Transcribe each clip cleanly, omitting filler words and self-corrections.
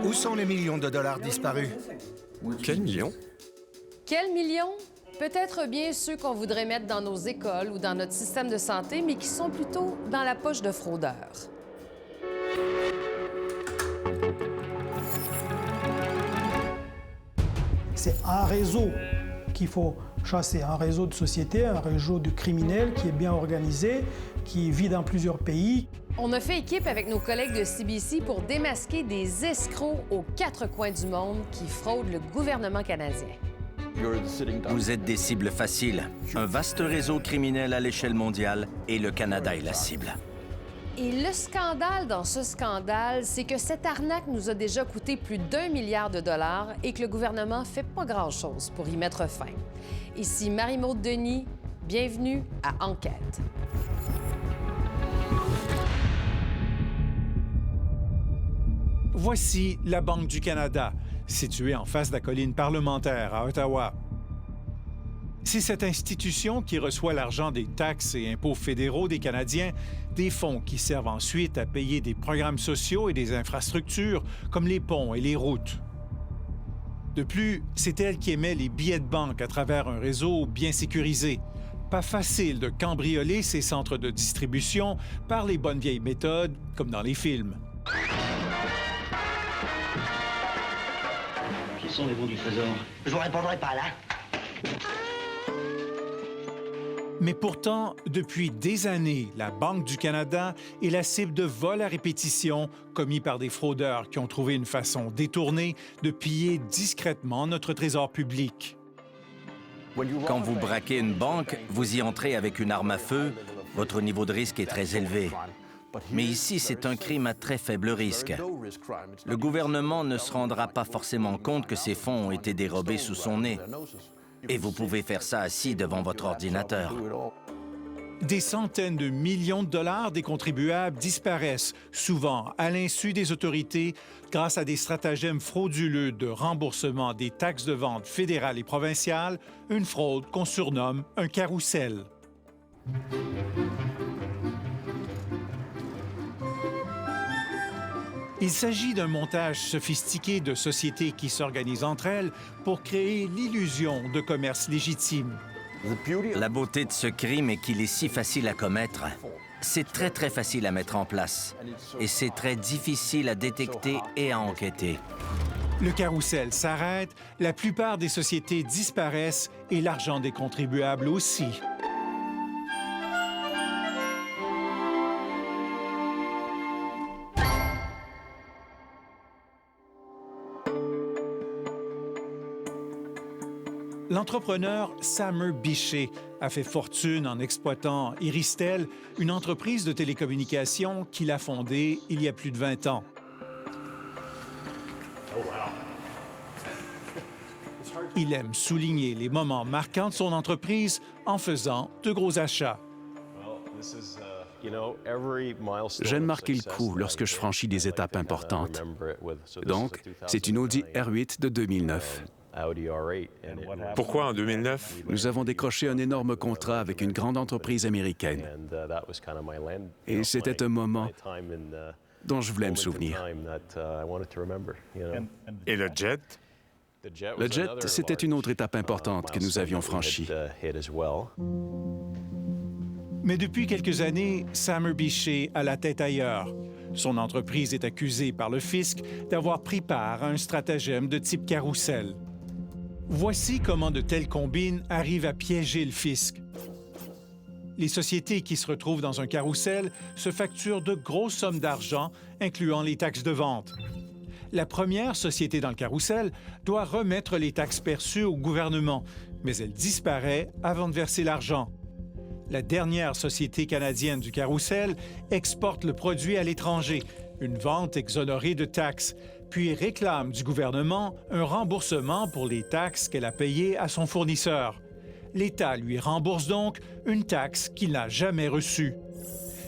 Où sont les millions de dollars disparus? Quel million? Quels millions? Peut-être bien ceux qu'on voudrait mettre dans nos écoles ou dans notre système de santé, mais qui sont plutôt dans la poche de fraudeurs. C'est un réseau qu'il faut chasser, un réseau de sociétés, un réseau de criminels qui est bien organisé, qui vit dans plusieurs pays. On a fait équipe avec nos collègues de CBC pour démasquer des escrocs aux quatre coins du monde qui fraudent le gouvernement canadien. Vous êtes des cibles faciles. Un vaste réseau criminel à l'échelle mondiale et le Canada est la cible. Et le scandale dans ce scandale, c'est que cette arnaque nous a déjà coûté plus d'1 milliard de dollars et que le gouvernement fait pas grand-chose pour y mettre fin. Ici Marie-Maude Denis, bienvenue à Enquête. Voici la Banque du Canada, située en face de la colline parlementaire à Ottawa. C'est cette institution qui reçoit l'argent des taxes et impôts fédéraux des Canadiens, des fonds qui servent ensuite à payer des programmes sociaux et des infrastructures comme les ponts et les routes. De plus, c'est elle qui émet les billets de banque à travers un réseau bien sécurisé. Pas facile de cambrioler ces centres de distribution par les bonnes vieilles méthodes, comme dans les films. Qui sont les bons du trésor? Je vous répondrai pas, là. Mais pourtant, depuis des années, la Banque du Canada est la cible de vols à répétition commis par des fraudeurs qui ont trouvé une façon détournée de piller discrètement notre trésor public. Quand vous braquez une banque, vous y entrez avec une arme à feu, votre niveau de risque est très élevé. Mais ici, c'est un crime à très faible risque. Le gouvernement ne se rendra pas forcément compte que ces fonds ont été dérobés sous son nez. Et vous pouvez faire ça assis devant votre ordinateur. Des centaines de millions de dollars des contribuables disparaissent, souvent à l'insu des autorités, grâce à des stratagèmes frauduleux de remboursement des taxes de vente fédérales et provinciales, une fraude qu'on surnomme un carrousel. Il s'agit d'un montage sophistiqué de sociétés qui s'organisent entre elles pour créer l'illusion de commerce légitime. La beauté de ce crime est qu'il est si facile à commettre. C'est très facile à mettre en place. Et c'est très difficile à détecter et à enquêter. Le carrousel s'arrête, la plupart des sociétés disparaissent et l'argent des contribuables aussi. L'entrepreneur Samer Bichet a fait fortune en exploitant Iristel, une entreprise de télécommunications qu'il a fondée il y a plus de 20 ans. Il aime souligner les moments marquants de son entreprise en faisant de gros achats. J'aime marquer le coup lorsque je franchis des étapes importantes. Donc, c'est une Audi R8 de 2009. Pourquoi en 2009? Nous avons décroché un énorme contrat avec une grande entreprise américaine. Et c'était un moment dont je voulais me souvenir. Et le jet? Le jet, c'était une autre étape importante que nous avions franchie. Mais depuis quelques années, Samer Bichet a la tête ailleurs. Son entreprise est accusée par le fisc d'avoir pris part à un stratagème de type carrousel. Voici comment de telles combines arrivent à piéger le fisc. Les sociétés qui se retrouvent dans un carrousel se facturent de grosses sommes d'argent, incluant les taxes de vente. La première société dans le carrousel doit remettre les taxes perçues au gouvernement, mais elle disparaît avant de verser l'argent. La dernière société canadienne du carrousel exporte le produit à l'étranger, une vente exonérée de taxes, puis réclame du gouvernement un remboursement pour les taxes qu'elle a payées à son fournisseur. L'État lui rembourse donc une taxe qu'il n'a jamais reçue.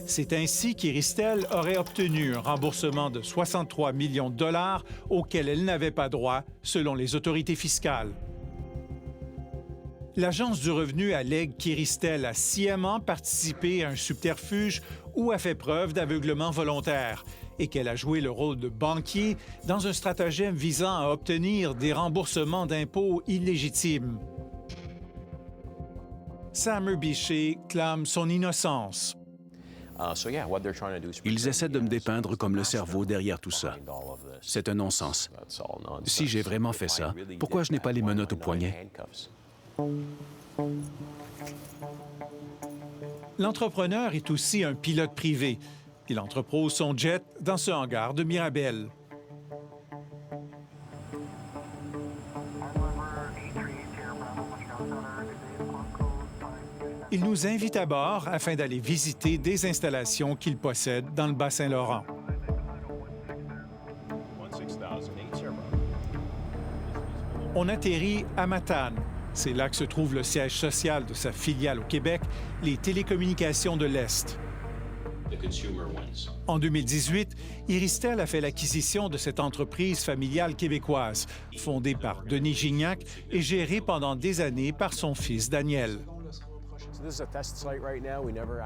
C'est ainsi qu'Iristel aurait obtenu un remboursement de 63 millions de dollars auquel elle n'avait pas droit, selon les autorités fiscales. L'Agence du revenu allègue qu'Iristel a sciemment participé à un subterfuge ou a fait preuve d'aveuglement volontaire et qu'elle a joué le rôle de banquier dans un stratagème visant à obtenir des remboursements d'impôts illégitimes. Sam Erbishay clame son innocence. Ils essaient de me dépeindre comme le cerveau derrière tout ça. C'est un non-sens. Si j'ai vraiment fait ça, pourquoi je n'ai pas les menottes au poignet? L'entrepreneur est aussi un pilote privé. Il entrepose son jet dans ce hangar de Mirabel. Il nous invite à bord afin d'aller visiter des installations qu'il possède dans le Bas-Saint-Laurent. On atterrit à Matane. C'est là que se trouve le siège social de sa filiale au Québec, les Télécommunications de l'Est. En 2018, Iristel a fait l'acquisition de cette entreprise familiale québécoise, fondée par Denis Gignac et gérée pendant des années par son fils Daniel.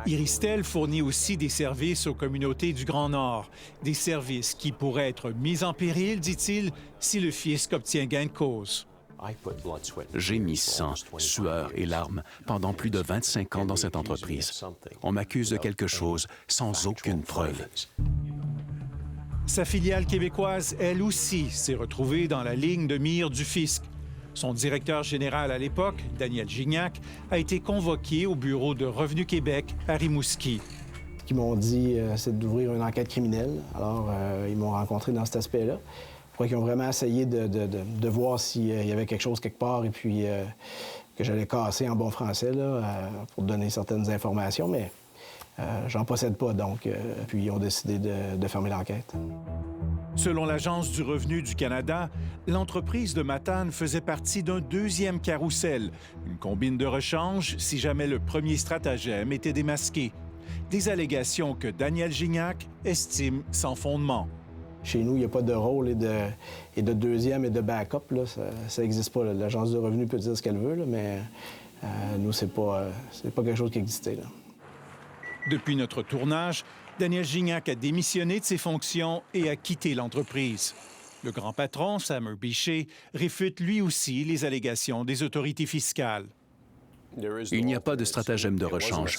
Iristel fournit aussi des services aux communautés du Grand Nord, des services qui pourraient être mis en péril, dit-il, si le fisc obtient gain de cause. J'ai mis sang, sueur et larmes pendant plus de 25 ans dans cette entreprise. On m'accuse de quelque chose sans aucune preuve. Sa filiale québécoise, elle aussi, s'est retrouvée dans la ligne de mire du fisc. Son directeur général à l'époque, Daniel Gignac, a été convoqué au bureau de Revenu Québec à Rimouski. Ce qu'ils m'ont dit, c'est d'ouvrir une enquête criminelle. Alors, ils m'ont rencontré dans cet aspect-là. Je crois qu'ils ont vraiment essayé de voir s'il y avait quelque chose quelque part et puis que j'allais casser en bon français là, pour donner certaines informations, mais j'en possède pas, donc. Puis ils ont décidé de fermer l'enquête. Selon l'Agence du revenu du Canada, l'entreprise de Matane faisait partie d'un deuxième carrousel, une combine de rechange si jamais le premier stratagème était démasqué. Des allégations que Daniel Gignac estime sans fondement. Chez nous, il n'y a pas de rôle et de deuxième et de backup. Là. Ça n'existe pas. L'Agence du revenu peut dire ce qu'elle veut, là, mais nous, c'est pas quelque chose qui existait. Là. Depuis notre tournage, Daniel Gignac a démissionné de ses fonctions et a quitté l'entreprise. Le grand patron, Sam Erbishay, réfute lui aussi les allégations des autorités fiscales. Il n'y a pas de stratagème de rechange.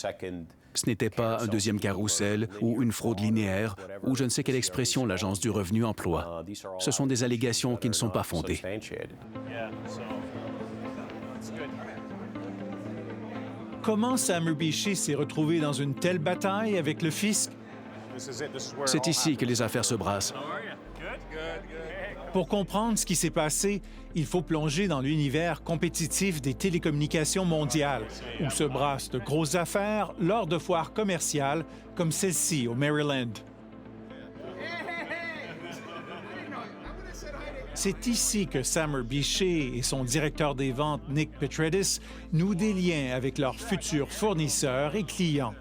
Ce n'était pas un deuxième carrousel ou une fraude linéaire ou je ne sais quelle expression l'Agence du revenu emploie. Ce sont des allégations qui ne sont pas fondées. Comment Sam Erbishay s'est retrouvé dans une telle bataille avec le fisc? C'est ici que les affaires se brassent. Pour comprendre ce qui s'est passé, il faut plonger dans l'univers compétitif des télécommunications mondiales, où se brassent de grosses affaires lors de foires commerciales comme celle-ci au Maryland. C'est ici que Sam Erbishay et son directeur des ventes, Nick Petredis, nouent des liens avec leurs futurs fournisseurs et clients.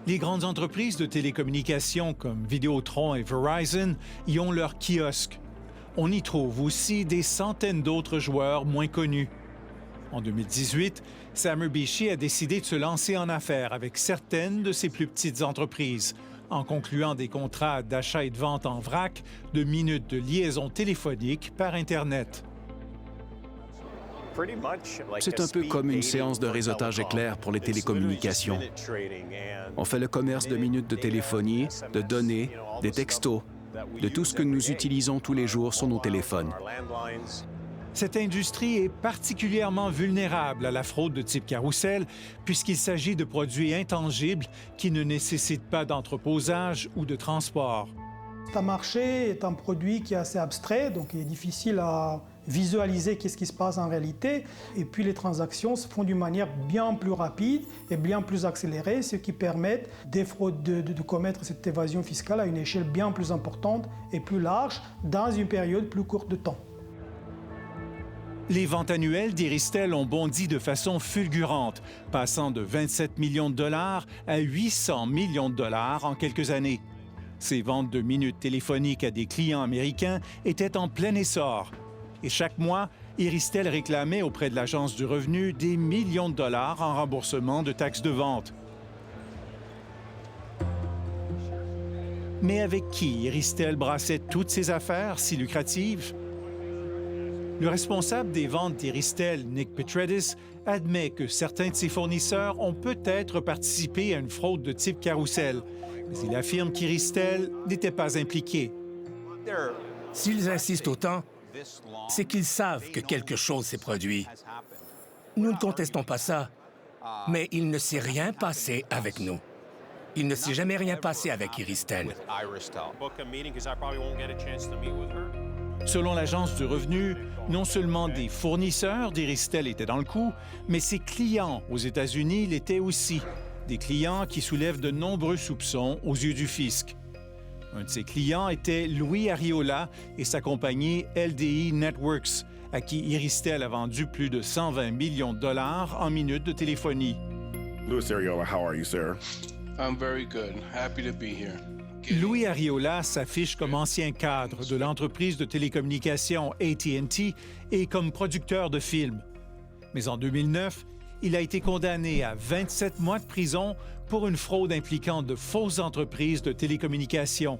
Les grandes entreprises de télécommunications comme Vidéotron et Verizon y ont leurs kiosques. On y trouve aussi des centaines d'autres joueurs moins connus. En 2018, Sam Erbishay a décidé de se lancer en affaires avec certaines de ces plus petites entreprises, en concluant des contrats d'achat et de vente en vrac de minutes de liaison téléphonique par Internet. C'est un peu comme une séance de réseautage éclair pour les télécommunications. On fait le commerce de minutes de téléphonie, de données, des textos, de tout ce que nous utilisons tous les jours sur nos téléphones. Cette industrie est particulièrement vulnérable à la fraude de type carrousel puisqu'il s'agit de produits intangibles qui ne nécessitent pas d'entreposage ou de transport. Un marché est un produit qui est assez abstrait, donc il est difficile à visualiser qu'est-ce qui se passe en réalité. Et puis les transactions se font d'une manière bien plus rapide et bien plus accélérée, ce qui permet de commettre cette évasion fiscale à une échelle bien plus importante et plus large dans une période plus courte de temps. Les ventes annuelles d'Iristel ont bondi de façon fulgurante, passant de 27 millions de dollars à 800 millions de dollars en quelques années. Ces ventes de minutes téléphoniques à des clients américains étaient en plein essor. Et chaque mois, Iristel réclamait auprès de l'Agence du revenu des millions de dollars en remboursement de taxes de vente. Mais avec qui Iristel brassait toutes ces affaires si lucratives? Le responsable des ventes d'Iristel, Nick Petredis, admet que certains de ses fournisseurs ont peut-être participé à une fraude de type carrousel, mais il affirme qu'Iristel n'était pas impliqué. S'ils insistent autant, c'est qu'ils savent que quelque chose s'est produit. Nous ne contestons pas ça, mais il ne s'est rien passé avec nous. Il ne s'est jamais rien passé avec Iristel. Selon l'Agence du revenu, non seulement des fournisseurs d'Iristel étaient dans le coup, mais ses clients aux États-Unis l'étaient aussi. Des clients qui soulèvent de nombreux soupçons aux yeux du fisc. Un de ses clients était Louis Ariola et sa compagnie LDI Networks, à qui Iristel a vendu plus de 120 millions de dollars en minutes de téléphonie. Louis Ariola, how are you, sir? I'm very good. Happy to be here. Louis Ariola s'affiche comme ancien cadre de l'entreprise de télécommunications AT&T et comme producteur de films. Mais en 2009, il a été condamné à 27 mois de prison pour une fraude impliquant de fausses entreprises de télécommunications.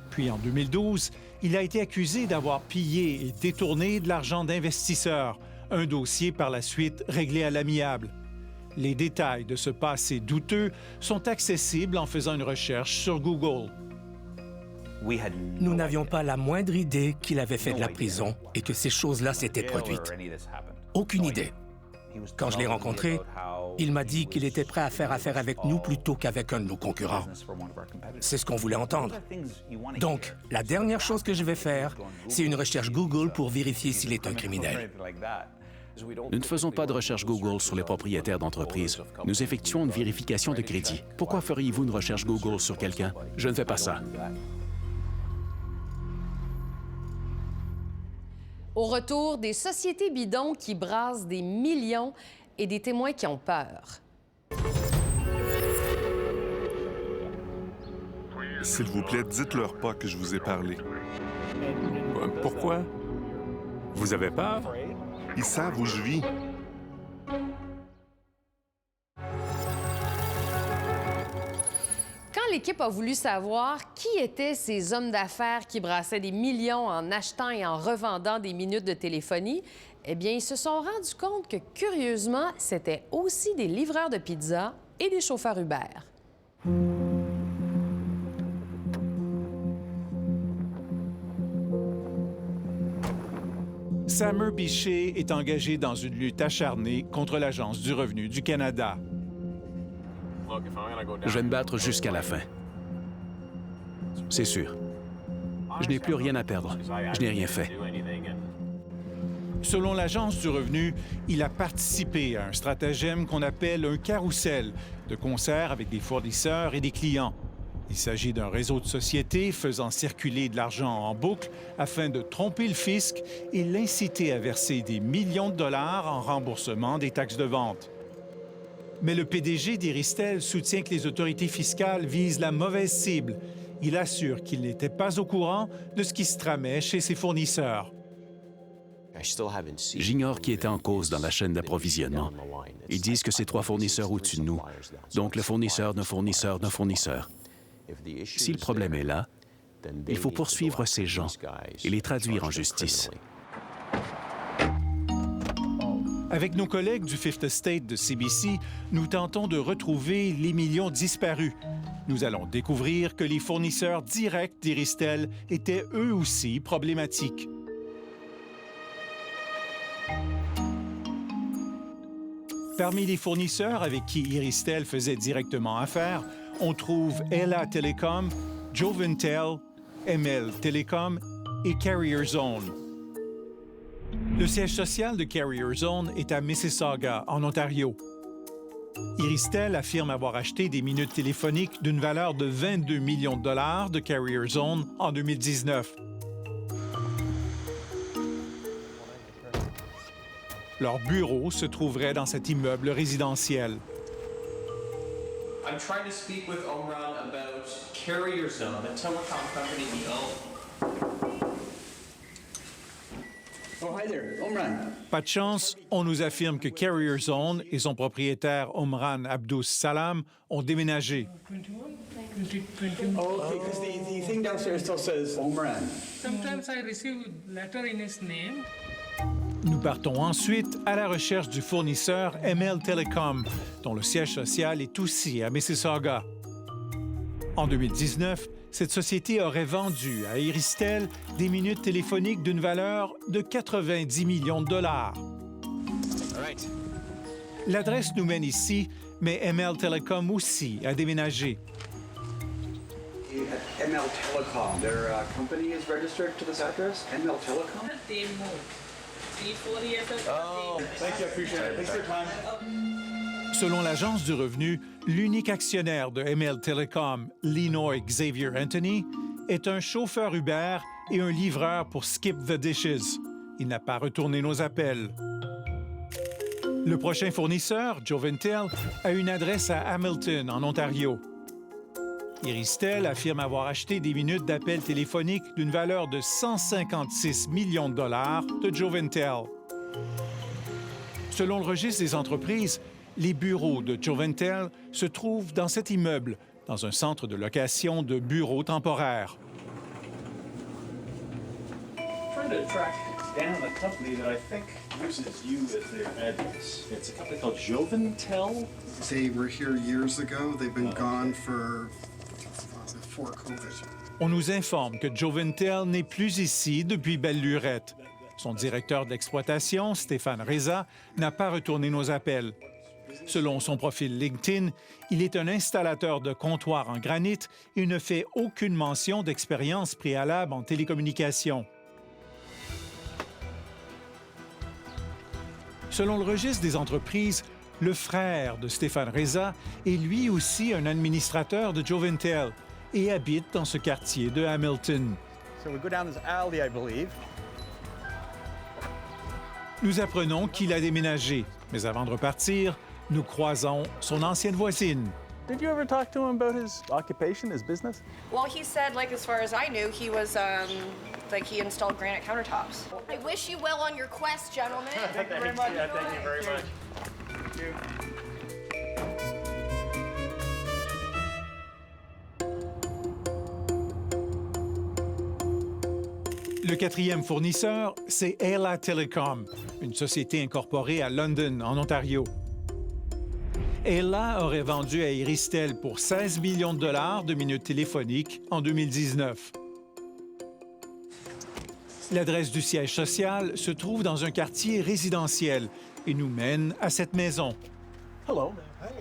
Puis en 2012, il a été accusé d'avoir pillé et détourné de l'argent d'investisseurs, un dossier par la suite réglé à l'amiable. Les détails de ce passé douteux sont accessibles en faisant une recherche sur Google. Nous n'avions pas la moindre idée qu'il avait fait de la prison et que ces choses-là s'étaient produites. Aucune idée. Quand je l'ai rencontré, il m'a dit qu'il était prêt à faire affaire avec nous plutôt qu'avec un de nos concurrents. C'est ce qu'on voulait entendre. Donc, la dernière chose que je vais faire, c'est une recherche Google pour vérifier s'il est un criminel. Nous ne faisons pas de recherche Google sur les propriétaires d'entreprises. Nous effectuons une vérification de crédit. Pourquoi feriez-vous une recherche Google sur quelqu'un? Je ne fais pas ça. Au retour, des sociétés bidons qui brassent des millions et des témoins qui ont peur. S'il vous plaît, dites-leur pas que je vous ai parlé. Pourquoi? Vous avez peur? Ils savent où je vis. Quand l'équipe a voulu savoir qui étaient ces hommes d'affaires qui brassaient des millions en achetant et en revendant des minutes de téléphonie, eh bien, ils se sont rendus compte que, curieusement, c'était aussi des livreurs de pizza et des chauffeurs Uber. Samer Bichet est engagé dans une lutte acharnée contre l'Agence du revenu du Canada. Je vais me battre jusqu'à la fin. C'est sûr. Je n'ai plus rien à perdre. Je n'ai rien fait. Selon l'Agence du revenu, il a participé à un stratagème qu'on appelle un carrousel, de concert avec des fournisseurs et des clients. Il s'agit d'un réseau de sociétés faisant circuler de l'argent en boucle afin de tromper le fisc et l'inciter à verser des millions de dollars en remboursement des taxes de vente. Mais le PDG d'Iristel soutient que les autorités fiscales visent la mauvaise cible. Il assure qu'il n'était pas au courant de ce qui se tramait chez ses fournisseurs. J'ignore qui était en cause dans la chaîne d'approvisionnement. Ils disent que c'est 3 fournisseurs au-dessus de nous. Donc le fournisseur d'un fournisseur d'un fournisseur. Si le problème est là, il faut poursuivre ces gens et les traduire en justice. Avec nos collègues du Fifth Estate de CBC, nous tentons de retrouver les millions disparus. Nous allons découvrir que les fournisseurs directs d'Iristel étaient eux aussi problématiques. Parmi les fournisseurs avec qui Iristel faisait directement affaire, on trouve Ella Telecom, Joventel, ML Telecom et Carrier Zone. Le siège social de Carrier Zone est à Mississauga, en Ontario. Iristel affirme avoir acheté des minutes téléphoniques d'une valeur de 22 millions de dollars de Carrier Zone en 2019. Leur bureau se trouverait dans cet immeuble résidentiel. I'm trying to speak with Omran about Carrier Zone, a telecom company we own. Oh, hi there, Omran. Pas de chance, on nous affirme que Carrier Zone et son propriétaire Omran Abdous Salam ont déménagé. Oh, okay, because the thing downstairs still says Omran. Sometimes I receive letter in his name. Nous partons ensuite à la recherche du fournisseur ML Telecom, dont le siège social est aussi à Mississauga. En 2019, cette société aurait vendu à Iristel des minutes téléphoniques d'une valeur de 90 millions de dollars. L'adresse nous mène ici, mais ML Telecom aussi a déménagé. ML Telecom, their company is registered to this address? ML Telecom? They moved. 3-4 years ago. Oh, thank you, I appreciate it. Thanks for your time. Selon l'Agence du revenu, l'unique actionnaire de ML Telecom, Lenoy Xavier Anthony, est un chauffeur Uber et un livreur pour Skip the Dishes. Il n'a pas retourné nos appels. Le prochain fournisseur, Joventel, a une adresse à Hamilton, en Ontario. Iristel affirme avoir acheté des minutes d'appels téléphoniques d'une valeur de 156 millions de dollars de Joventel. Selon le registre des entreprises, les bureaux de Joventel se trouvent dans cet immeuble, dans un centre de location de bureaux temporaires. Trying to track down a company that I think uses you as their address. It's a company called Joventel. They were here years ago. They've been gone for before COVID. On nous informe que Joventel n'est plus ici depuis Belle-Lurette. Son directeur d'exploitation, Stéphane Reza, n'a pas retourné nos appels. Selon son profil LinkedIn, il est un installateur de comptoirs en granit et ne fait aucune mention d'expérience préalable en télécommunications. Selon le registre des entreprises, le frère de Stéphane Reza est lui aussi un administrateur de Joventel et habite dans ce quartier de Hamilton. So we go down this alley, I believe. Nous apprenons qu'il a déménagé, mais avant de repartir, nous croisons son ancienne voisine. Did you ever talk to him about his occupation, his business? Well, he said, like, as far as I knew, he was, like, he installed granite countertops. I wish you well on your quest, gentlemen. Thank you very much. Yeah, thank you very much. Thank you. Le quatrième fournisseur, c'est Ayla Telecom, une société incorporée à London, en Ontario. Ayla aurait vendu à Iristel pour 16 millions de dollars de minutes téléphoniques en 2019. L'adresse du siège social se trouve dans un quartier résidentiel et nous mène à cette maison. Hello,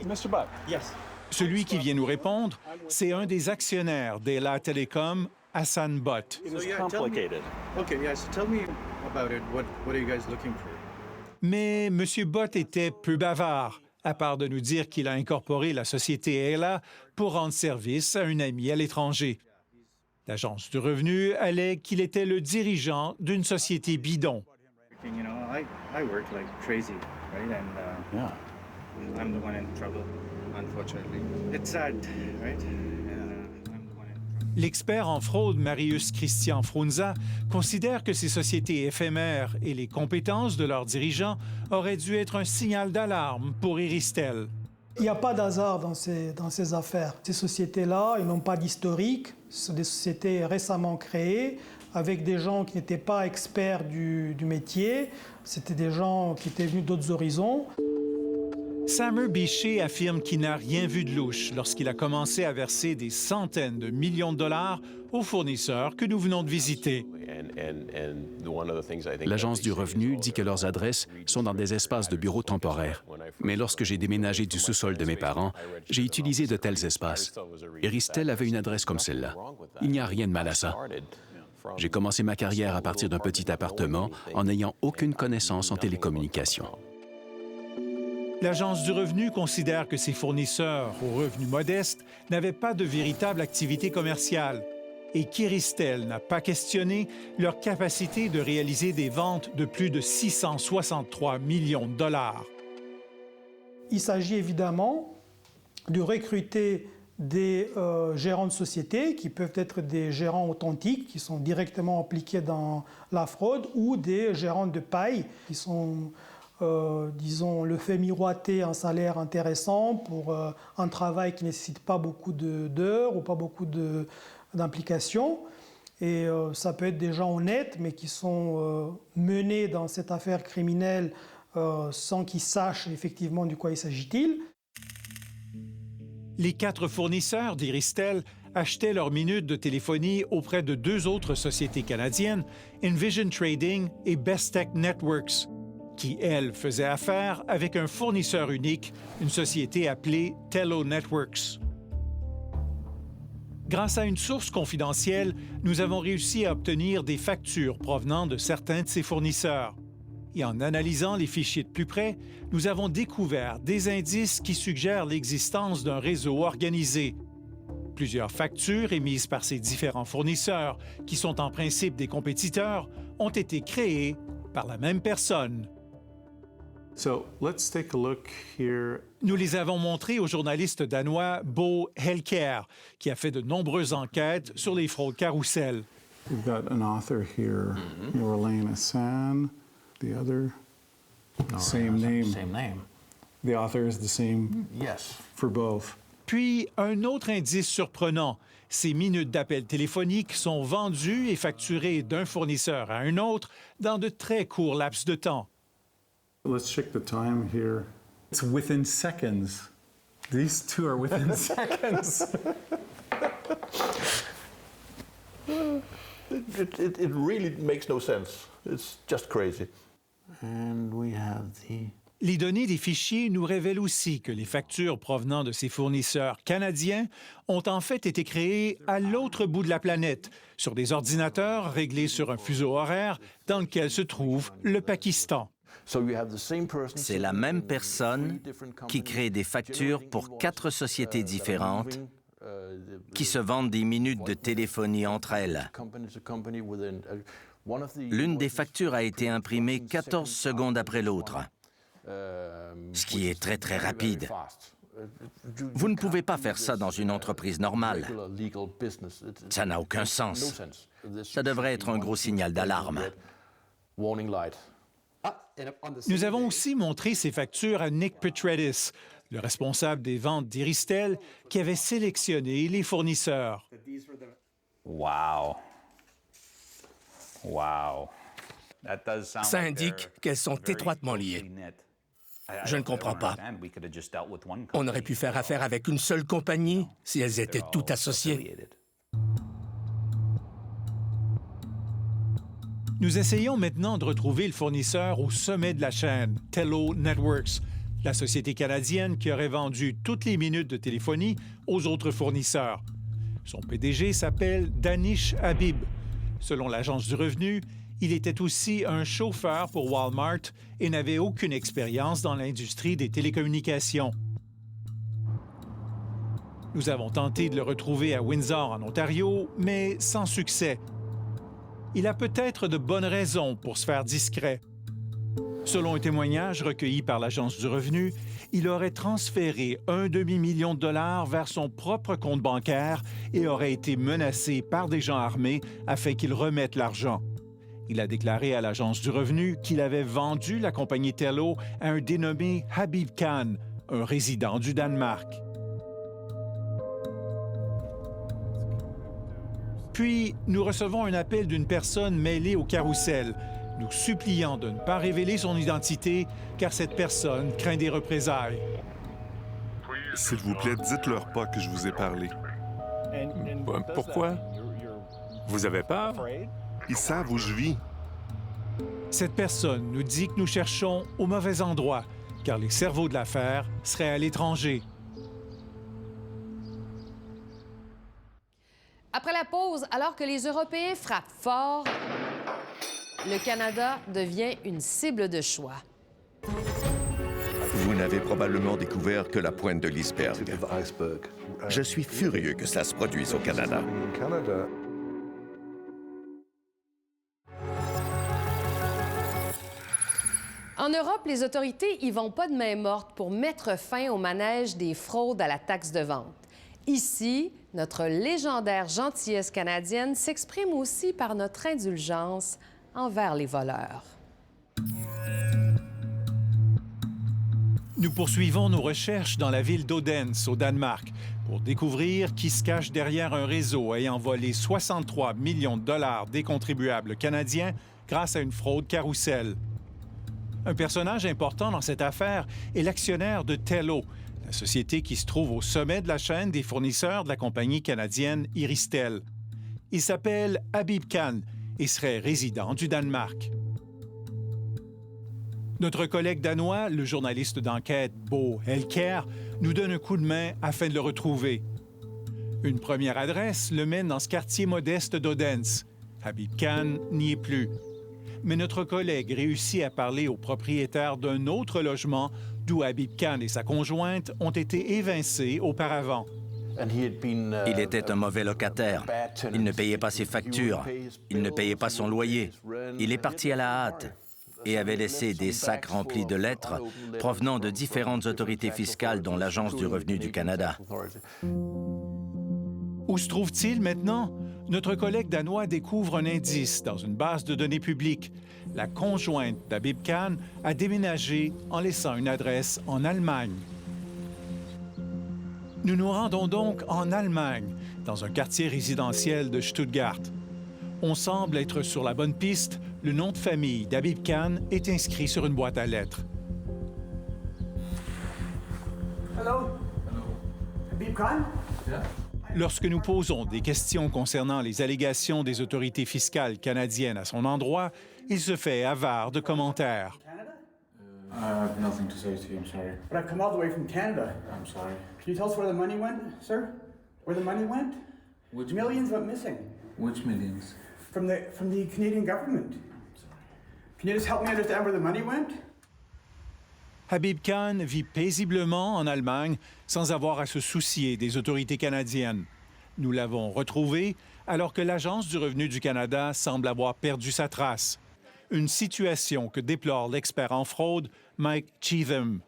Mr. Buck. Yes. Celui qui vient nous répondre, c'est un des actionnaires d'Ayla Telecom, Hassan Butt. It is complicated. Okay, yeah, so tell me about it. What are you guys looking for? Mais M. Butt était peu bavard, à part de nous dire qu'il a incorporé la société Ayla pour rendre service à une amie à l'étranger. L'Agence du revenu allègue qu'il était le dirigeant d'une société bidon. You know, I work like crazy, right? And I'm the one in trouble, unfortunately. It's sad, right? L'expert en fraude Marius Christian Frunza considère que ces sociétés éphémères et les compétences de leurs dirigeants auraient dû être un signal d'alarme pour Iristel. Il n'y a pas d'hasard dans ces affaires. Ces sociétés-là, ils n'ont pas d'historique. Ce sont des sociétés récemment créées avec des gens qui n'étaient pas experts du métier. C'était des gens qui étaient venus d'autres horizons. Samer Bichet affirme qu'il n'a rien vu de louche lorsqu'il a commencé à verser des centaines de millions de dollars aux fournisseurs que nous venons de visiter. L'Agence du revenu dit que leurs adresses sont dans des espaces de bureaux temporaires. Mais lorsque j'ai déménagé du sous-sol de mes parents, j'ai utilisé de tels espaces. Iristel avait une adresse comme celle-là. Il n'y a rien de mal à ça. J'ai commencé ma carrière à partir d'un petit appartement en n'ayant aucune connaissance en télécommunications. L'Agence du revenu considère que ces fournisseurs aux revenus modestes n'avaient pas de véritable activité commerciale et qu'Iristel n'a pas questionné leur capacité de réaliser des ventes de plus de 663 millions de dollars. Il s'agit évidemment de recruter des gérants de société qui peuvent être des gérants authentiques qui sont directement impliqués dans la fraude ou des gérants de paille qui sont, disons, le fait miroiter un salaire intéressant pour un travail qui ne nécessite pas beaucoup d'heures ou pas beaucoup d'implications. Et ça peut être des gens honnêtes mais qui sont menés dans cette affaire criminelle sans qu'ils sachent effectivement de quoi il s'agit-il. Les 4 fournisseurs d'Iristel achetaient leurs minutes de téléphonie auprès de 2 autres sociétés canadiennes, Envision Trading et Best Tech Networks, qui, elles, faisaient affaire avec un fournisseur unique, une société appelée Tello Networks. Grâce à une source confidentielle, nous avons réussi à obtenir des factures provenant de certains de ces fournisseurs. Et en analysant les fichiers de plus près, nous avons découvert des indices qui suggèrent l'existence d'un réseau organisé. Plusieurs factures émises par ces différents fournisseurs, qui sont en principe des compétiteurs, ont été créées par la même personne. So, let's take a look here. Nous les avons montrés au journaliste danois Bo Helker, qui a fait de nombreuses enquêtes sur les fraudes carrousel. We've got an author here, Yorlena San. The other, same name. Same name. The author is the same Yes. for both. Puis, un autre indice surprenant. Ces minutes d'appel téléphoniques sont vendues et facturées d'un fournisseur à un autre dans de très courts laps de temps. Let's check the time here. It's within seconds. These two are within seconds. It really makes no sense. It's just crazy. And we have the... Les données des fichiers nous révèlent aussi que les factures provenant de ces fournisseurs canadiens ont en fait été créées à l'autre bout de la planète, sur des ordinateurs réglés sur un fuseau horaire dans lequel se trouve le Pakistan. C'est la même personne qui crée des factures pour 4 sociétés différentes qui se vendent des minutes de téléphonie entre elles. L'une des factures a été imprimée 14 secondes après l'autre, ce qui est très, très rapide. Vous ne pouvez pas faire ça dans une entreprise normale. Ça n'a aucun sens. Ça devrait être un gros signal d'alarme. Nous avons aussi montré ces factures à Nick Petredis, le responsable des ventes d'Iristel, qui avait sélectionné les fournisseurs. Wow. Wow. Ça indique qu'elles sont étroitement liées. Je ne comprends pas. On aurait pu faire affaire avec une seule compagnie si elles étaient toutes associées. Nous essayons maintenant de retrouver le fournisseur au sommet de la chaîne, Tello Networks, la société canadienne qui aurait vendu toutes les minutes de téléphonie aux autres fournisseurs. Son PDG s'appelle Danish Habib. Selon l'Agence du revenu, il était aussi un chauffeur pour Walmart et n'avait aucune expérience dans l'industrie des télécommunications. Nous avons tenté de le retrouver à Windsor, en Ontario, mais sans succès. Il a peut-être de bonnes raisons pour se faire discret. Selon un témoignage recueilli par l'Agence du revenu, il aurait transféré $1 demi-million vers son propre compte bancaire et aurait été menacé par des gens armés afin qu'ils remettent l'argent. Il a déclaré à l'Agence du revenu qu'il avait vendu la compagnie Tello à un dénommé Habib Khan, un résident du Danemark. Puis, nous recevons un appel d'une personne mêlée au carrousel, nous suppliant de ne pas révéler son identité, car cette personne craint des représailles. S'il vous plaît, dites-leur pas que je vous ai parlé. Pourquoi? Vous avez peur? Ils savent où je vis. Cette personne nous dit que nous cherchons au mauvais endroit, car les cerveaux de l'affaire seraient à l'étranger. Après la pause, alors que les Européens frappent fort, le Canada devient une cible de choix. Vous n'avez probablement découvert que la pointe de l'iceberg. Je suis furieux que ça se produise au Canada. En Europe, les autorités y vont pas de main morte pour mettre fin au manège des fraudes à la taxe de vente. Ici, notre légendaire gentillesse canadienne s'exprime aussi par notre indulgence envers les voleurs. Nous poursuivons nos recherches dans la ville d'Odense, au Danemark, pour découvrir qui se cache derrière un réseau ayant volé 63 millions de dollars des contribuables canadiens grâce à une fraude carrousel. Un personnage important dans cette affaire est l'actionnaire de Tello, la société qui se trouve au sommet de la chaîne des fournisseurs de la compagnie canadienne Iristel. Il s'appelle Habib Khan et serait résident du Danemark. Notre collègue danois, le journaliste d'enquête Bo Helker, nous donne un coup de main afin de le retrouver. Une première adresse le mène dans ce quartier modeste d'Odense. Habib Khan n'y est plus. Mais notre collègue réussit à parler au propriétaire d'un autre logement d'où Habib Khan et sa conjointe ont été évincés auparavant. Il était un mauvais locataire. Il ne payait pas ses factures. Il ne payait pas son loyer. Il est parti à la hâte et avait laissé des sacs remplis de lettres provenant de différentes autorités fiscales, dont l'Agence du revenu du Canada. Où se trouve-t-il maintenant? Notre collègue danois découvre un indice dans une base de données publique. La conjointe d'Habib Khan a déménagé en laissant une adresse en Allemagne. Nous nous rendons donc en Allemagne, dans un quartier résidentiel de Stuttgart. On semble être sur la bonne piste. Le nom de famille d'Habib Khan est inscrit sur une boîte à lettres. Hello. Habib Khan? Yeah. Lorsque nous posons des questions concernant les allégations des autorités fiscales canadiennes à son endroit, il se fait avare de commentaires. I have nothing to say to you, I'm sorry. But I've come all the way from Canada. I'm sorry. Can you tell us where the money went, sir? Where the money went? Which millions went missing. Which millions? From the Canadian government. Can you just help me understand where the money went? Habib Khan vit paisiblement en Allemagne sans avoir à se soucier des autorités canadiennes. Nous l'avons retrouvé alors que l'Agence du revenu du Canada semble avoir perdu sa trace. Une situation que déplore l'expert en fraude Mike Cheatham.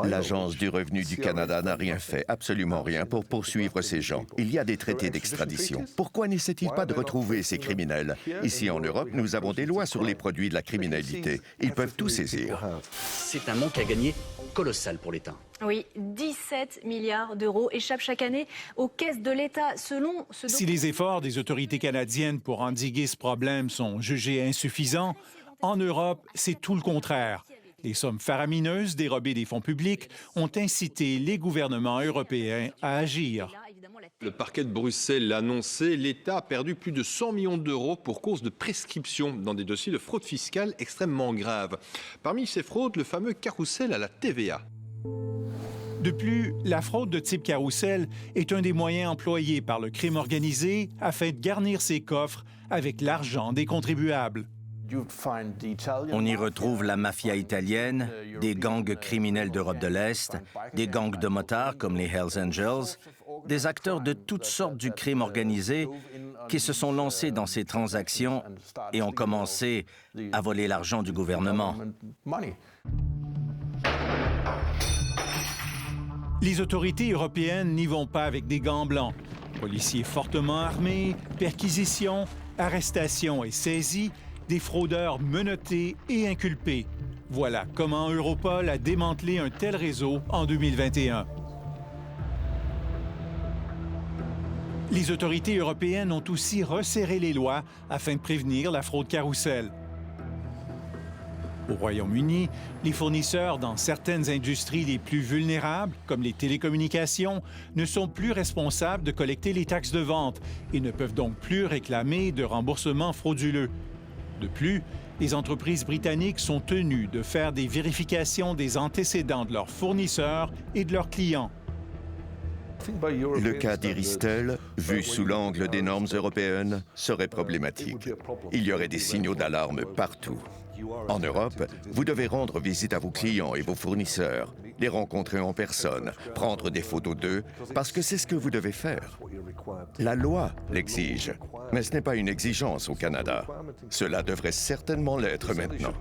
L'Agence du revenu du Canada n'a rien fait, absolument rien, pour poursuivre ces gens. Il y a des traités d'extradition. Pourquoi n'essaie-t-il pas de retrouver ces criminels? Ici, en Europe, nous avons des lois sur les produits de la criminalité. Ils peuvent tout saisir. C'est un manque à gagner colossal pour l'État. Oui, 17 milliards d'euros échappent chaque année aux caisses de l'État, selon ce Si les efforts des autorités canadiennes pour endiguer ce problème sont jugés insuffisants, en Europe, c'est tout le contraire. Les sommes faramineuses dérobées des fonds publics ont incité les gouvernements européens à agir. Le parquet de Bruxelles l'a annoncé, l'État a perdu plus de 100 millions d'euros pour cause de prescription dans des dossiers de fraude fiscale extrêmement graves. Parmi ces fraudes, le fameux carrousel à la TVA. De plus, la fraude de type carrousel est un des moyens employés par le crime organisé afin de garnir ses coffres avec l'argent des contribuables. On y retrouve la mafia italienne, des gangs criminels d'Europe de l'Est, des gangs de motards comme les Hells Angels, des acteurs de toutes sortes du crime organisé qui se sont lancés dans ces transactions et ont commencé à voler l'argent du gouvernement. Les autorités européennes n'y vont pas avec des gants blancs. Policiers fortement armés, perquisitions, arrestations et saisies, des fraudeurs menottés et inculpés. Voilà comment Europol a démantelé un tel réseau en 2021. Les autorités européennes ont aussi resserré les lois afin de prévenir la fraude carrousel. Au Royaume-Uni, les fournisseurs dans certaines industries les plus vulnérables, comme les télécommunications, ne sont plus responsables de collecter les taxes de vente et ne peuvent donc plus réclamer de remboursements frauduleux. De plus, les entreprises britanniques sont tenues de faire des vérifications des antécédents de leurs fournisseurs et de leurs clients. Le cas d'Iristel, vu sous l'angle des normes européennes, serait problématique. Il y aurait des signaux d'alarme partout. En Europe, vous devez rendre visite à vos clients et vos fournisseurs, les rencontrer en personne, prendre des photos d'eux, parce que c'est ce que vous devez faire. La loi l'exige, mais ce n'est pas une exigence au Canada. Cela devrait certainement l'être maintenant.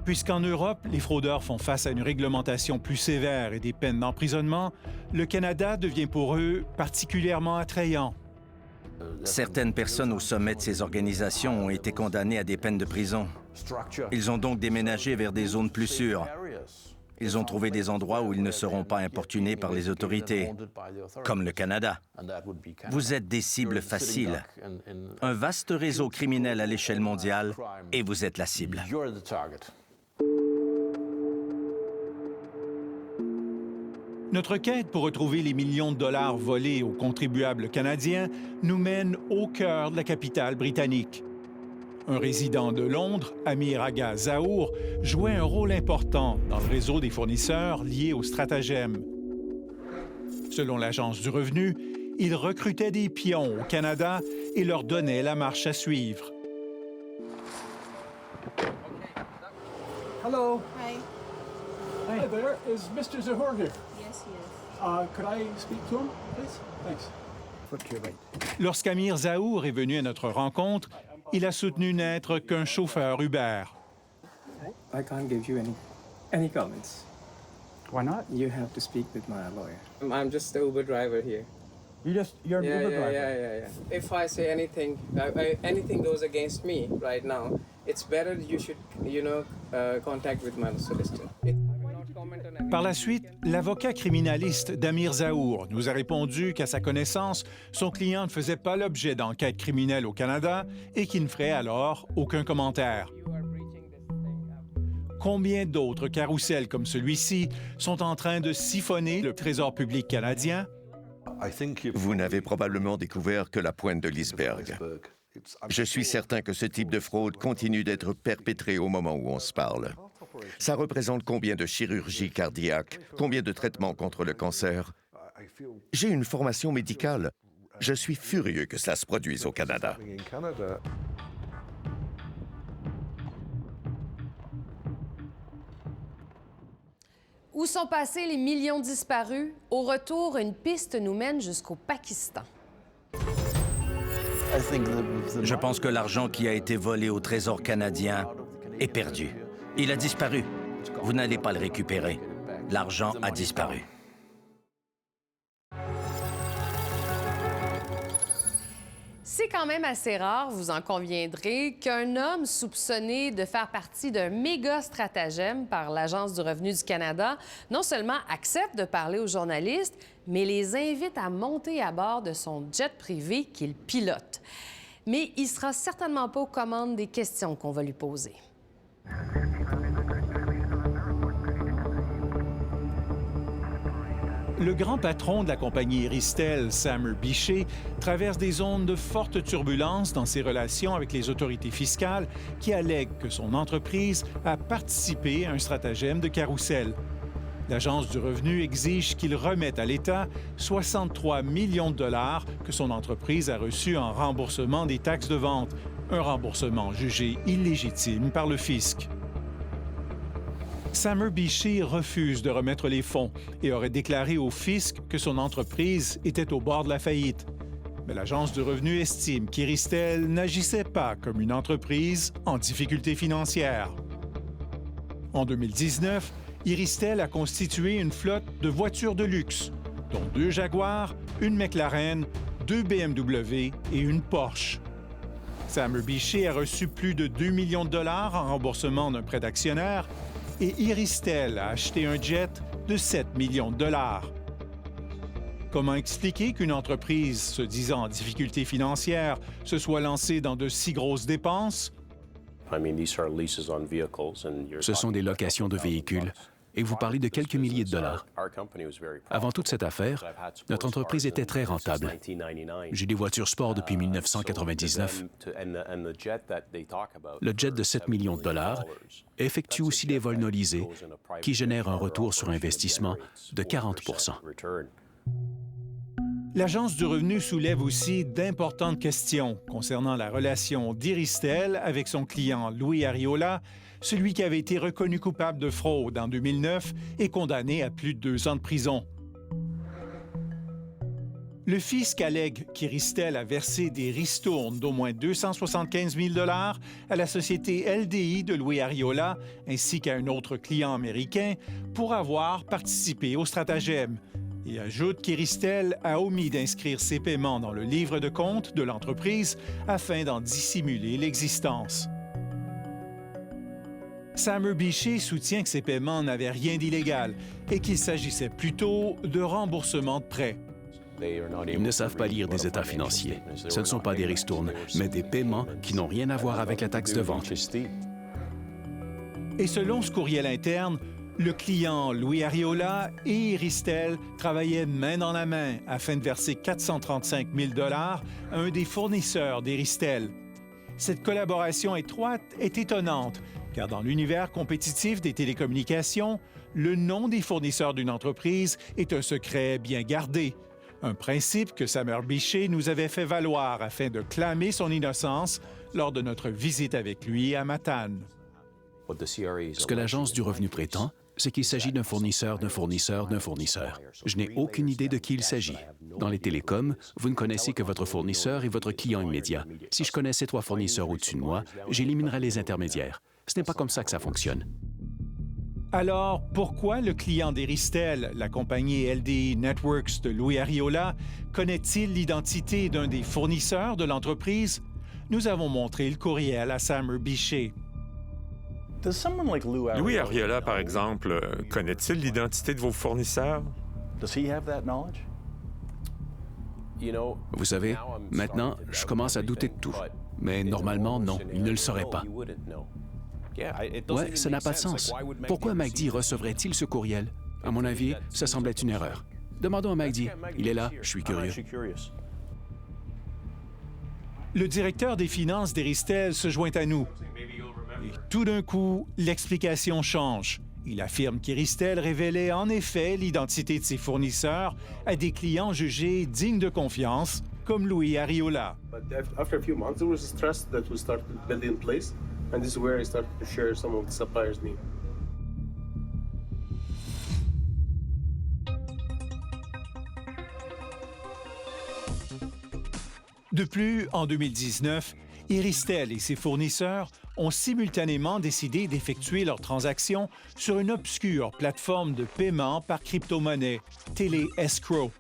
Puisqu'en Europe, les fraudeurs font face à une réglementation plus sévère et des peines d'emprisonnement, le Canada devient pour eux particulièrement attrayant. Certaines personnes au sommet de ces organisations ont été condamnées à des peines de prison. Ils ont donc déménagé vers des zones plus sûres. Ils ont trouvé des endroits où ils ne seront pas importunés par les autorités, comme le Canada. Vous êtes des cibles faciles. Un vaste réseau criminel à l'échelle mondiale et vous êtes la cible. Notre quête pour retrouver les millions de dollars volés aux contribuables canadiens nous mène au cœur de la capitale britannique. Un résident de Londres, Amir Agha Zahour, jouait un rôle important dans le réseau des fournisseurs liés au stratagème. Selon l'Agence du revenu, il recrutait des pions au Canada et leur donnait la marche à suivre. Hello. Hi. Hi there. Is Mr. Zahour here? Yes, he is. Could I speak to him, please? Thanks. Flip to your right. Lorsqu'Amir Zahour est venu à notre rencontre, il a soutenu n'être qu'un chauffeur Uber. I can't give you any comments. Why not? You have to speak with my lawyer. I'm just the Uber driver here. You're an Uber driver? Yeah. If I say anything, anything goes against me right now, it's better you should, contact with my solicitor. Par la suite, l'avocat criminaliste d'Amir Zahour nous a répondu qu'à sa connaissance, son client ne faisait pas l'objet d'enquêtes criminelles au Canada et qu'il ne ferait alors aucun commentaire. Combien d'autres carrousels comme celui-ci sont en train de siphonner le Trésor public canadien? Vous n'avez probablement découvert que la pointe de l'iceberg. Je suis certain que ce type de fraude continue d'être perpétré au moment où on se parle. Ça représente combien de chirurgies cardiaques, combien de traitements contre le cancer? J'ai une formation médicale. Je suis furieux que cela se produise au Canada. Où sont passés les millions disparus? Au retour, une piste nous mène jusqu'au Pakistan. Je pense que l'argent qui a été volé au Trésor canadien est perdu. Il a disparu. Vous n'allez pas le récupérer. L'argent a disparu. C'est quand même assez rare, vous en conviendrez, qu'un homme soupçonné de faire partie d'un méga stratagème par l'Agence du revenu du Canada non seulement accepte de parler aux journalistes, mais les invite à monter à bord de son jet privé qu'il pilote. Mais il sera certainement pas aux commandes des questions qu'on va lui poser. Le grand patron de la compagnie Iristel, Samer Bichet, traverse des zones de forte turbulence dans ses relations avec les autorités fiscales qui allèguent que son entreprise a participé à un stratagème de carrousel. L'Agence du revenu exige qu'il remette à l'État 63 millions de dollars que son entreprise a reçus en remboursement des taxes de vente, un remboursement jugé illégitime par le fisc. Samer Bichet refuse de remettre les fonds et aurait déclaré au fisc que son entreprise était au bord de la faillite. Mais l'Agence du revenu estime qu'Iristel n'agissait pas comme une entreprise en difficulté financière. En 2019, Iristel a constitué une flotte de voitures de luxe, dont 2 Jaguars, une McLaren, 2 BMW et une Porsche. Samer Bichet a reçu plus de 2 millions de dollars en remboursement d'un prêt d'actionnaire et Iristel a acheté un jet de 7 millions de dollars. Comment expliquer qu'une entreprise se disant en difficulté financière se soit lancée dans de si grosses dépenses? Ce sont des locations de véhicules et vous parlez de quelques milliers de dollars. Avant toute cette affaire, notre entreprise était très rentable. J'ai des voitures sport depuis 1999. Le jet de 7 millions de dollars effectue aussi des vols nolisés qui génèrent un retour sur investissement de 40 %. L'Agence du revenu soulève aussi d'importantes questions concernant la relation d'Iristel avec son client Louis Ariola, celui qui avait été reconnu coupable de fraude en 2009 et condamné à plus de 2 ans de prison. Le fisc allègue qu'Iristel a versé des ristournes d'au moins 275 000 $ à la société LDI de Louis Ariola ainsi qu'à un autre client américain pour avoir participé au stratagème et ajoute qu'Iristel a omis d'inscrire ses paiements dans le livre de compte de l'entreprise afin d'en dissimuler l'existence. Samer Bichet soutient que ces paiements n'avaient rien d'illégal et qu'il s'agissait plutôt de remboursement de prêts. Ils ne savent pas lire des états financiers. Ce ne sont pas des ristournes, mais des paiements qui n'ont rien à voir avec la taxe de vente. Et selon ce courriel interne, le client Louis Ariola et Iristel travaillaient main dans la main afin de verser 435 000 $ à un des fournisseurs d'Iristel. Cette collaboration étroite est étonnante, car dans l'univers compétitif des télécommunications, le nom des fournisseurs d'une entreprise est un secret bien gardé. Un principe que Samer Bichet nous avait fait valoir afin de clamer son innocence lors de notre visite avec lui à Matane. Ce que l'Agence du revenu prétend, c'est qu'il s'agit d'un fournisseur, d'un fournisseur, d'un fournisseur. Je n'ai aucune idée de qui il s'agit. Dans les télécoms, vous ne connaissez que votre fournisseur et votre client immédiat. Si je connaissais 3 fournisseurs au-dessus de moi, j'éliminerais les intermédiaires. Ce n'est pas comme ça que ça fonctionne. Alors, pourquoi le client d'Iristel, la compagnie LDI Networks de Louis Ariola, connaît-il l'identité d'un des fournisseurs de l'entreprise? Nous avons montré le courriel à Samer Bichet. Louis Ariola, par exemple, connaît-il l'identité de vos fournisseurs? Vous savez, maintenant, je commence à douter de tout. Mais normalement, non, il ne le saurait pas. Ouais, ça n'a pas de sens. Pourquoi McD recevrait-il ce courriel? À mon avis, ça semble être une erreur. Demandons à McD. Il est là, je suis curieux. Le directeur des finances d'Iristel se joint à nous. Et tout d'un coup, l'explication change. Il affirme qu'Iristel révélait en effet l'identité de ses fournisseurs à des clients jugés dignes de confiance, comme Louis Ariola. And this is where I started to share some of the suppliers' name. De plus, en 2019, Iristel et ses fournisseurs ont simultanément décidé d'effectuer leurs transactions sur une obscure plateforme de paiement par crypto-monnaie, Tele-Escrow.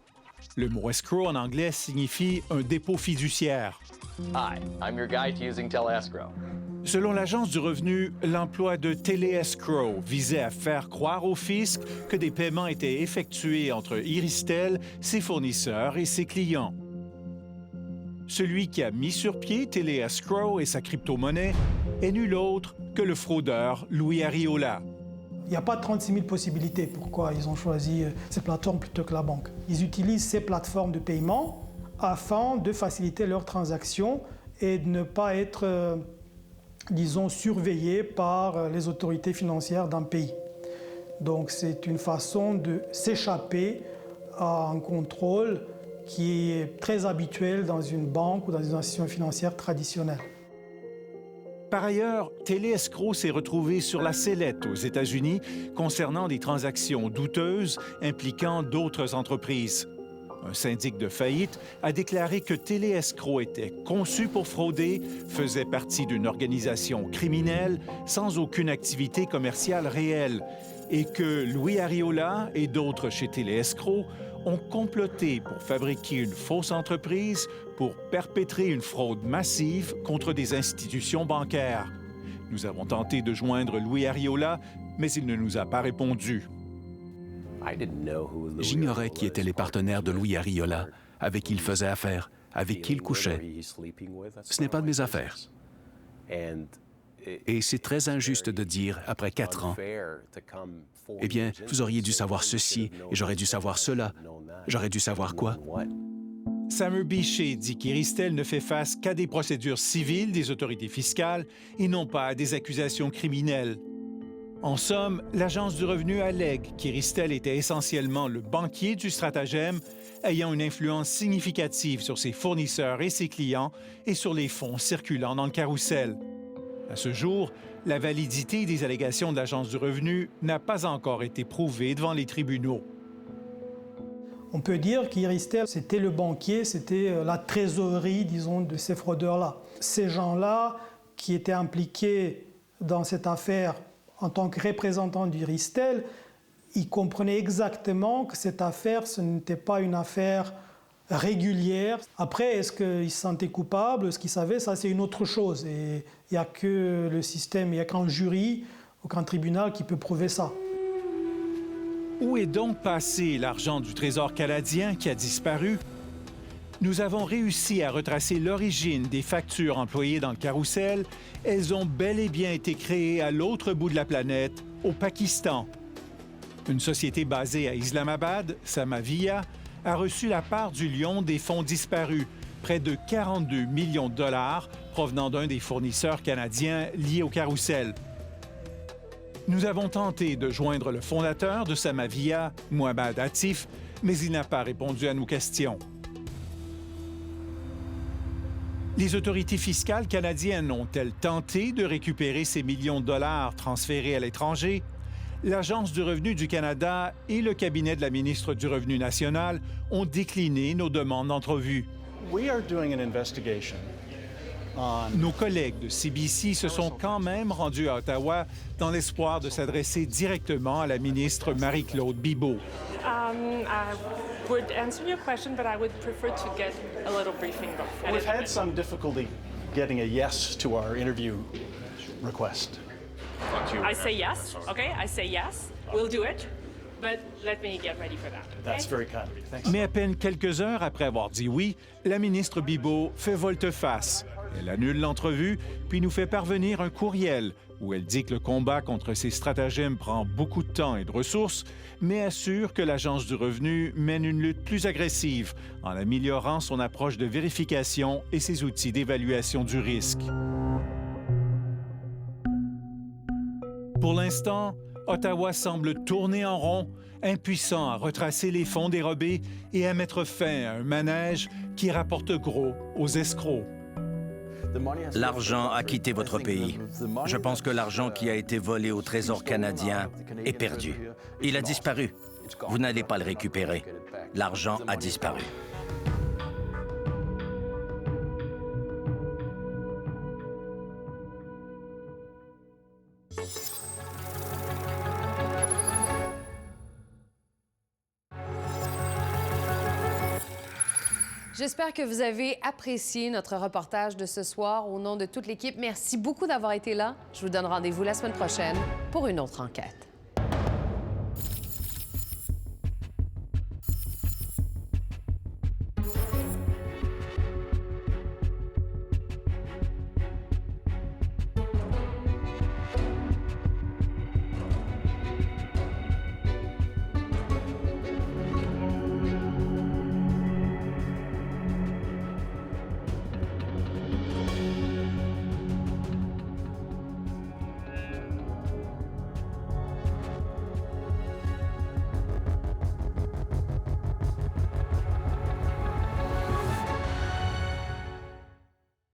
Le mot escrow en anglais signifie un dépôt fiduciaire. Hi, I'm your guide to using Tele-Escrow. Selon l'Agence du revenu, l'emploi de Tele-Escrow visait à faire croire au fisc que des paiements étaient effectués entre Iristel, ses fournisseurs et ses clients. Celui qui a mis sur pied Tele-Escrow et sa crypto-monnaie est nul autre que le fraudeur Louis Ariola. Il n'y a pas 36 000 possibilités pourquoi ils ont choisi ces plateformes plutôt que la banque. Ils utilisent ces plateformes de paiement afin de faciliter leurs transactions et de ne pas être, disons, surveillés par les autorités financières d'un pays. Donc c'est une façon de s'échapper à un contrôle qui est très habituel dans une banque ou dans une institution financière traditionnelle. Par ailleurs, Tele-Escrow s'est retrouvé sur la sellette aux États-Unis concernant des transactions douteuses impliquant d'autres entreprises. Un syndic de faillite a déclaré que Tele-Escrow était conçu pour frauder, faisait partie d'une organisation criminelle sans aucune activité commerciale réelle et que Louis Ariola et d'autres chez Tele-Escrow ont comploté pour fabriquer une fausse entreprise pour perpétrer une fraude massive contre des institutions bancaires. Nous avons tenté de joindre Louis Ariola, mais il ne nous a pas répondu. J'ignorais qui étaient les partenaires de Louis Ariola, avec qui il faisait affaire, avec qui il couchait. Ce n'est pas de mes affaires. Et c'est très injuste de dire, après 4 ans, « Eh bien, vous auriez dû savoir ceci, et j'aurais dû savoir cela. J'aurais dû savoir quoi? » Samer Bichet dit qu'Iristel ne fait face qu'à des procédures civiles des autorités fiscales et non pas à des accusations criminelles. En somme, l'Agence du revenu allègue qu'Iristel était essentiellement le banquier du stratagème, ayant une influence significative sur ses fournisseurs et ses clients et sur les fonds circulant dans le carrousel. À ce jour, la validité des allégations de l'Agence du revenu n'a pas encore été prouvée devant les tribunaux. On peut dire qu'Iristel, c'était le banquier, c'était la trésorerie, disons, de ces fraudeurs-là. Ces gens-là qui étaient impliqués dans cette affaire en tant que représentants d'Iristel, ils comprenaient exactement que cette affaire, ce n'était pas une affaire régulière. Après, est-ce qu'ils se sentaient coupables, est-ce qu'ils savaient, ça c'est une autre chose. Et il n'y a que le système, il n'y a qu'un jury ou qu'un tribunal qui peut prouver ça. Où est donc passé l'argent du Trésor canadien qui a disparu? Nous avons réussi à retracer l'origine des factures employées dans le carrousel. Elles ont bel et bien été créées à l'autre bout de la planète, au Pakistan. Une société basée à Islamabad, Samavia, a reçu la part du lion des fonds disparus, près de 42 millions de dollars provenant d'un des fournisseurs canadiens liés au carrousel. Nous avons tenté de joindre le fondateur de Samavia, Mohammad Atif, mais il n'a pas répondu à nos questions. Les autorités fiscales canadiennes ont-elles tenté de récupérer ces millions de dollars transférés à l'étranger? L'Agence du revenu du Canada et le cabinet de la ministre du Revenu national ont décliné nos demandes d'entrevue. Nos collègues de CBC se sont quand même rendus à Ottawa dans l'espoir de s'adresser directement à la ministre Marie-Claude Bibeau. I would answer your question, but I would prefer to get a little briefing. We've had some difficulty getting a yes to our interview request. I say yes, okay? I say yes, we'll do it, but let me get ready for that. That's very kind of you. Thanks. Mais à peine quelques heures après avoir dit oui, la ministre Bibeau fait volte-face. Elle annule l'entrevue, puis nous fait parvenir un courriel où elle dit que le combat contre ces stratagèmes prend beaucoup de temps et de ressources, mais assure que l'Agence du revenu mène une lutte plus agressive en améliorant son approche de vérification et ses outils d'évaluation du risque. Pour l'instant, Ottawa semble tourner en rond, impuissant à retracer les fonds dérobés et à mettre fin à un manège qui rapporte gros aux escrocs. L'argent a quitté votre pays. Je pense que l'argent qui a été volé au Trésor canadien est perdu. Il a disparu. Vous n'allez pas le récupérer. L'argent a disparu. J'espère que vous avez apprécié notre reportage de ce soir. Au nom de toute l'équipe, merci beaucoup d'avoir été là. Je vous donne rendez-vous la semaine prochaine pour une autre enquête.